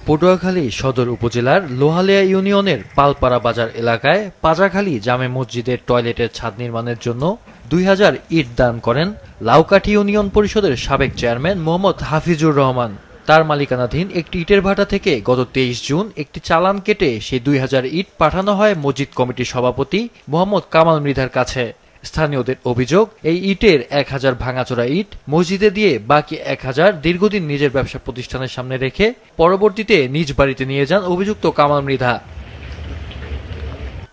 পটুয়াখালী সদর উপজেলার লোহালিয়া ইউনিয়নের পালপাড়া বাজার এলাকায় পাজাখালী জামে মসজিদের টয়লেটের ছাদ নির্মাণের জন্য 2000 ইট দান করেন লাউকাঠি ইউনিয়ন পরিষদের সাবেক চেয়ারম্যান মোহাম্মদ হাফিজুর রহমান। তার মালিকানাধীন একটি ইটের ভাটা থেকে গত 23 জুন একটি চালান কেটে সেই 2000 ইট পাঠানো হয় মসজিদ কমিটির সভাপতি মোহাম্মদ কামাল মৃধার কাছে। স্থানীয়দের অভিযোগ, এই ইটের 1000 ভাঙাচোরা ইট মসজিদে দিয়ে বাকি 1000 দীর্ঘদিন নিজের ব্যবসা প্রতিষ্ঠানের সামনে রেখে পরবর্তীতে নিজ বাড়িতে নিয়ে যান অভিযুক্ত কামাল মৃধা।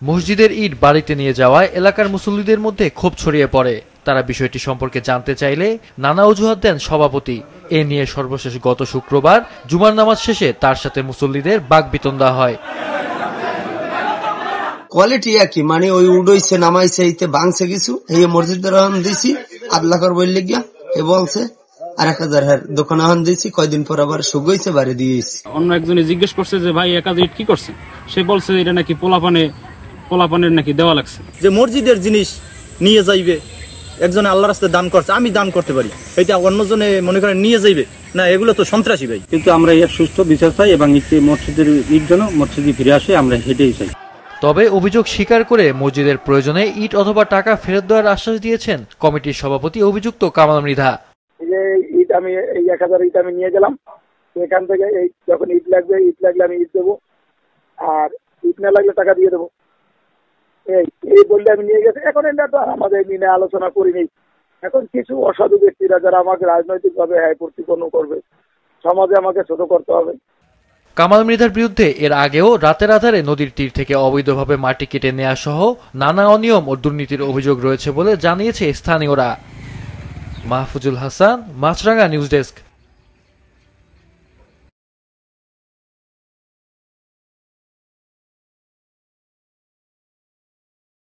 মসজিদের ইট বাড়িতে নিয়ে যাওয়ায় এলাকার মুসল্লিদের মধ্যে ক্ষোভ ছড়িয়ে পড়ে। তারা বিষয়টি সম্পর্কে জানতে চাইলে নানা অজুহাত দেন সভাপতি। এ নিয়ে সর্বশেষ গত শুক্রবার জুমার নামাজ শেষে তার সাথে মুসল্লিদের বাকবিতণ্ডা হয়। কোয়ালিটি একই, মানে ওই উডইছে নামাইছে এইতে ভাঙছে কিছু, এই মসজিদের রহম দিছি আদলাকর বললে গিয়া এ বলছে আর 1000 দোকান হন দিয়েছি, কয়দিন পর আবার শুকাইছে বাড়ি দিয়েছি। অন্য একজনে জিজ্ঞেস করছে যে ভাই 1000 ইট কি করছে, সে বলছে এটা নাকি পোলাপানের নাকি দেওয়া লাগছে। যে মসজিদের জিনিস নিয়ে যাইবে, একজনে আল্লাহর রাস্তায় দান করছে, আমি দান করতে পারি, এটা অন্যজনে মনে করেন নিয়ে যাইবে না, এগুলো তো সন্ত্রাসী ভাই। কিন্তু আমরা এর সুস্থ বিচার চাই এবং মসজিদের ইট যেন মসজিদে ফিরে আসে, আমরা সেটাই চাই। তবে অভিযোগ স্বীকার করে মসজিদের প্রয়োজনে ইট অথবা টাকা ফেরত দেওয়ার আশ্বাস দিয়েছেন কমিটির সভাপতি অভিযুক্ত কামাল মৃধা। ইট আমি এই 1000 ইট আমি নিয়ে গেলাম, এখান থেকে এই যখন ইট লাগলে আমি ইট দেবো, আর ইট না লাগলে টাকা দিয়ে দেবো, এই বললে আমি নিয়ে গেছি। এখন এটা তো আমাদের নিয়ে আলোচনা করিনি। এখন কিছু অসাধু ব্যক্তিরা যারা আমাকে রাজনৈতিক ভাবে প্রতিপন্ন করবে, সমাজে আমাকে ছোট করতে হবে। কামাল মৃধার বিরুদ্ধে এর আগেও রাতের আধারে নদীর তীর থেকে অবৈধভাবে মাটি কেটে নেওয়া সহ নানা অনিয়ম ও দুর্নীতির অভিযোগ রয়েছে বলে জানিয়েছে স্থানীয়রা। মাহফুজুল হাসান, মাছরাঙ্গা নিউজ ডেস্ক।